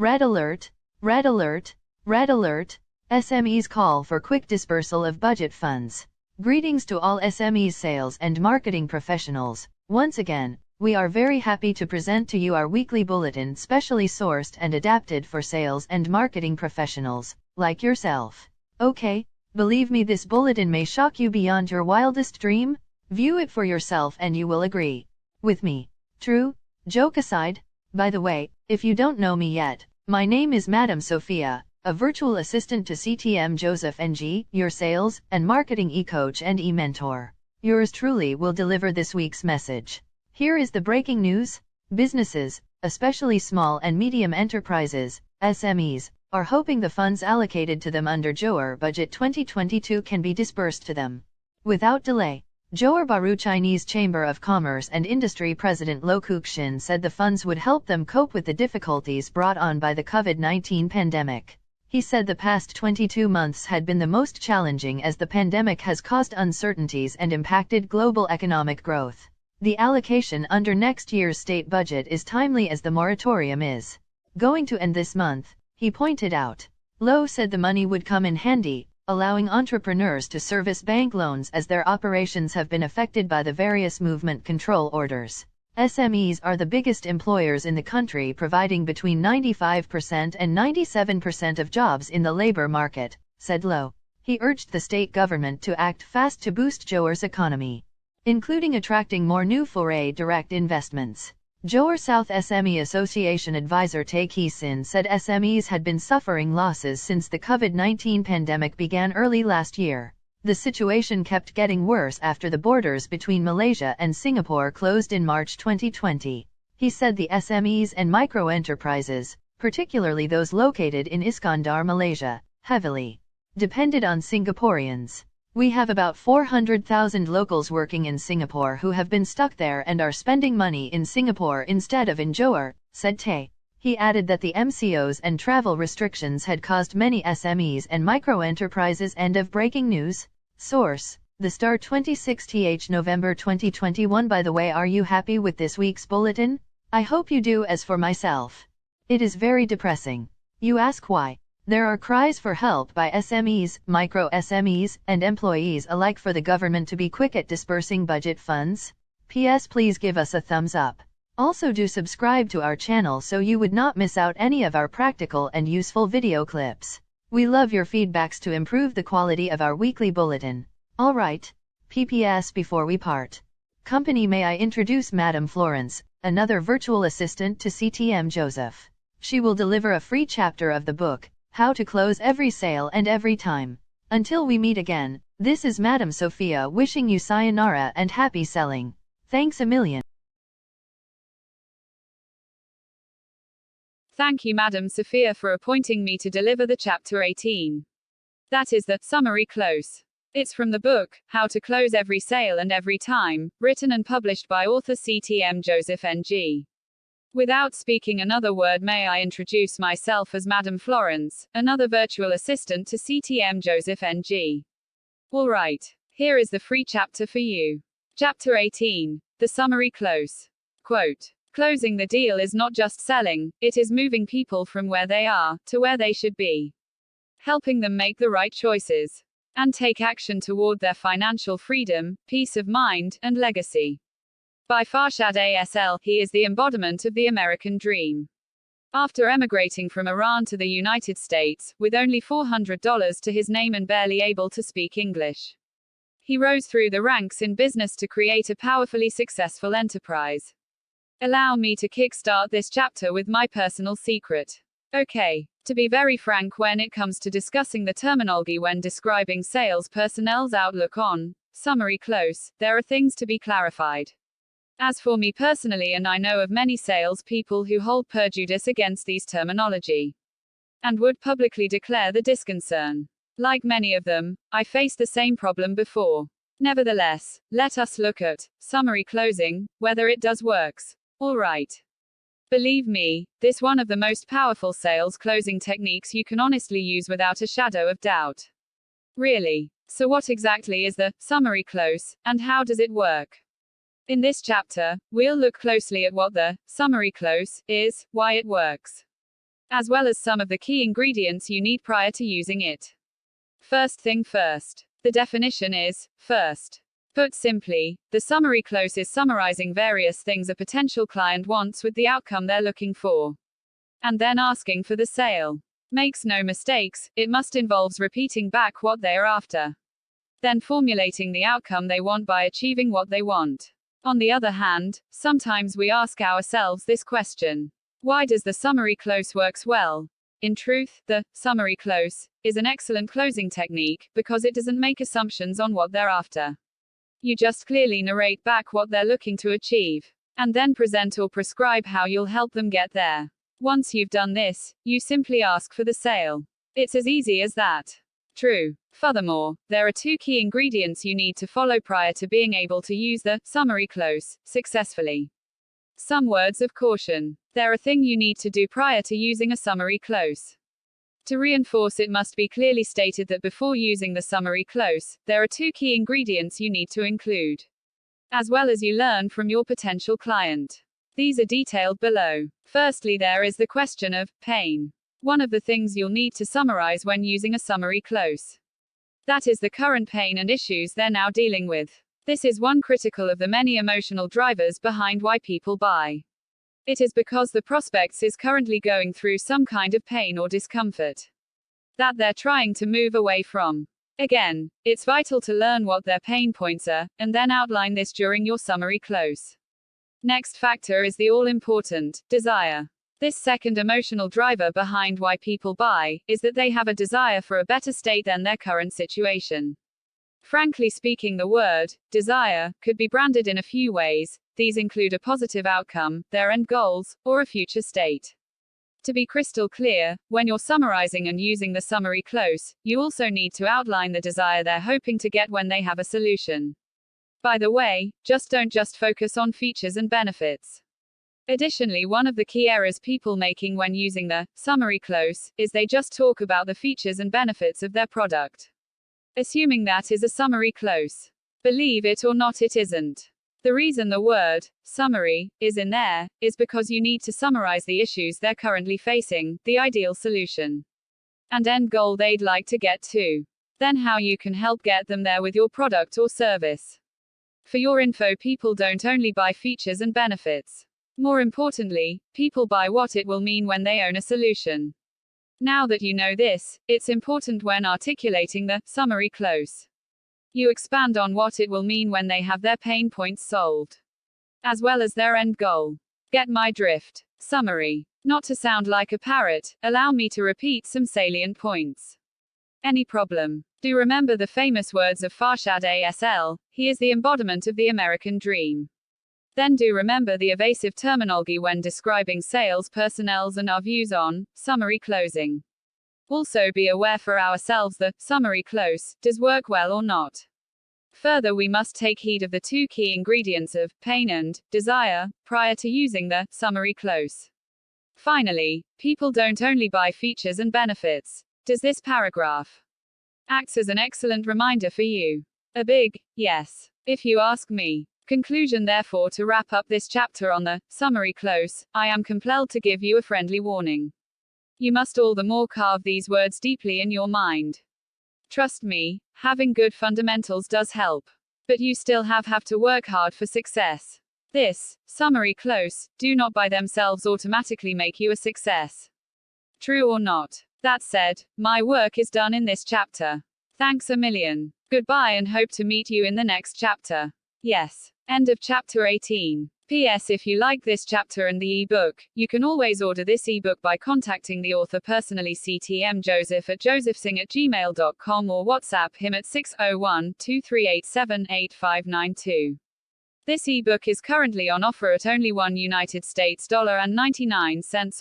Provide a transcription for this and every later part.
Red alert, red alert, red alert. SMEs call for quick disbursal of budget funds. Greetings to all SMEs sales and marketing professionals. Once again, we are very happy to present to you our weekly bulletin specially sourced and adapted for sales and marketing professionals, like yourself. Okay, believe me, this bulletin may shock you beyond your wildest dream. View it for yourself and you will agree with me. True? Joke aside, by the way, if you don't know me yet, my name is Madam Sophia, a virtual assistant to CTM Joseph NG, your sales and marketing e-coach and e-mentor. Yours truly will deliver this week's message. Here is the breaking news. Businesses, especially small and medium enterprises, SMEs, are hoping the funds allocated to them under Johor Budget 2022 can be disbursed to them without delay. Johor Bahru Chinese Chamber of Commerce and Industry President Loh Kok Shin said the funds would help them cope with the difficulties brought on by the COVID-19 pandemic. He said the past 22 months had been the most challenging as the pandemic has caused uncertainties and impacted global economic growth. The allocation under next year's state budget is timely as the moratorium is going to end this month, he pointed out. Loh said the money would come in handy, allowing entrepreneurs to service bank loans as their operations have been affected by the various movement control orders. SMEs are the biggest employers in the country, providing between 95% and 97% of jobs in the labor market, said Loh. He urged the state government to act fast to boost Johor's economy, including attracting more new foreign direct investments. Johor South SME Association advisor Tay Kee Sin said SMEs had been suffering losses since the COVID-19 pandemic began early last year. The situation kept getting worse after the borders between Malaysia and Singapore closed in March 2020. He said the SMEs and micro-enterprises, particularly those located in Iskandar, Malaysia, heavily depended on Singaporeans. We have about 400,000 locals working in Singapore who have been stuck there and are spending money in Singapore instead of in Johor, said Tay. He added that the MCOs and travel restrictions had caused many SMEs and micro-enterprises. End of breaking news. Source: The Star 26th November 2021. By the way, are you happy with this week's bulletin? I hope you do. As for myself, it is very depressing. You ask why? There are cries for help by SMEs, micro SMEs, and employees alike for the government to be quick at disbursing budget funds. P.S. Please give us a thumbs up. Also do subscribe to our channel so you would not miss out any of our practical and useful video clips. We love your feedbacks to improve the quality of our weekly bulletin. Alright. PPS before we part company, may I introduce Madam Florence, another virtual assistant to CTM Joseph. She will deliver a free chapter of the book, How to Close Every Sale and Every Time. Until we meet again, this is Madam Sophia wishing you sayonara and happy selling. Thanks a million. Thank you, Madam Sophia, for appointing me to deliver the Chapter 18. That is the summary close. It's from the book, How to Close Every Sale and Every Time, written and published by author CTM Joseph NG. Without speaking another word, may I introduce myself as Madam Florence, another virtual assistant to CTM Joseph NG. Alright, here is the free chapter for you. Chapter 18, the summary close. Quote: Closing the deal is not just selling, it is moving people from where they are to where they should be. Helping them make the right choices and take action toward their financial freedom, peace of mind, and legacy. By Farshad Asl, he is the embodiment of the American dream. After emigrating from Iran to the United States, with only $400 to his name and barely able to speak English, he rose through the ranks in business to create a powerfully successful enterprise. Allow me to kickstart this chapter with my personal secret. Okay, to be very frank, when it comes to discussing the terminology when describing sales personnel's outlook on summary close, there are things to be clarified. As for me personally, and I know of many sales people who hold prejudice against these terminology and would publicly declare the disconcern. Like many of them, I faced the same problem before. Nevertheless, let us look at summary closing, whether it does works. Alright. Believe me, this one of the most powerful sales closing techniques you can honestly use without a shadow of doubt. Really. So what exactly is the summary close, and how does it work? In this chapter, we'll look closely at what the summary close is, why it works, as well as some of the key ingredients you need prior to using it. First thing first. The definition is, first. Put simply, the summary close is summarizing various things a potential client wants with the outcome they're looking for. And then asking for the sale. Makes no mistakes, it must involves repeating back what they are after. Then formulating the outcome they want by achieving what they want. On the other hand, sometimes we ask ourselves this question. Why does the summary close works well? In truth, the summary close is an excellent closing technique because it doesn't make assumptions on what they're after. You just clearly narrate back what they're looking to achieve, and then present or prescribe how you'll help them get there. Once you've done this, you simply ask for the sale. It's as easy as that. True. Furthermore, there are two key ingredients you need to follow prior to being able to use the summary close successfully. Some words of caution. There are things you need to do prior to using a summary close. To reinforce, it must be clearly stated that before using the summary close, there are two key ingredients you need to include, as well as you learn from your potential client. These are detailed below. Firstly, there is the question of pain. One of the things you'll need to summarize when using a summary close. That is the current pain and issues they're now dealing with. This is one critical of the many emotional drivers behind why people buy. It is because the prospect is currently going through some kind of pain or discomfort that they're trying to move away from. Again, it's vital to learn what their pain points are, and then outline this during your summary close. Next factor is the all-important desire. This second emotional driver behind why people buy is that they have a desire for a better state than their current situation. Frankly speaking, the word desire could be branded in a few ways. These include a positive outcome, their end goals, or a future state. To be crystal clear, when you're summarizing and using the summary close, you also need to outline the desire they're hoping to get when they have a solution. By the way, don't just focus on features and benefits. Additionally, one of the key errors people making when using the summary close is they just talk about the features and benefits of their product, assuming that is a summary close. Believe it or not, it isn't. The reason the word summary is in there is because you need to summarize the issues they're currently facing, the ideal solution, and end goal they'd like to get to. Then how you can help get them there with your product or service. For your info, people don't only buy features and benefits. More importantly, people buy what it will mean when they own a solution. Now that you know this, it's important when articulating the summary close. You expand on what it will mean when they have their pain points solved, as well as their end goal. Get my drift? Summary. Not to sound like a parrot, allow me to repeat some salient points. Any problem? Do remember the famous words of Farshad Asl, he is the embodiment of the American dream. Then do remember the evasive terminology when describing sales personnel and our views on summary closing. Also be aware for ourselves the summary close does work well or not. Further, we must take heed of the two key ingredients of pain and desire prior to using the summary close. Finally, people don't only buy features and benefits. Does this paragraph acts as an excellent reminder for you? A big yes, if you ask me. Conclusion. Therefore, to wrap up this chapter on the summary close, I am compelled to give you a friendly warning. You must all the more carve these words deeply in your mind. Trust me, having good fundamentals does help. But you still have to work hard for success. This summary close do not by themselves automatically make you a success. True or not? That said, my work is done in this chapter. Thanks a million. Goodbye and hope to meet you in the next chapter. Yes. End of chapter 18. P.S. If you like this chapter and the ebook, you can always order this ebook by contacting the author personally, ctmjoseph@josephsing@gmail.com, or WhatsApp him at 601-2387-8592. This ebook is currently on offer at only $1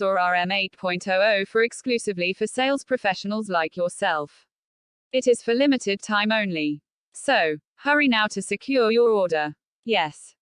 or RM 8.00 for exclusively for sales professionals like yourself. It is for limited time only. So, hurry now to secure your order. Yes.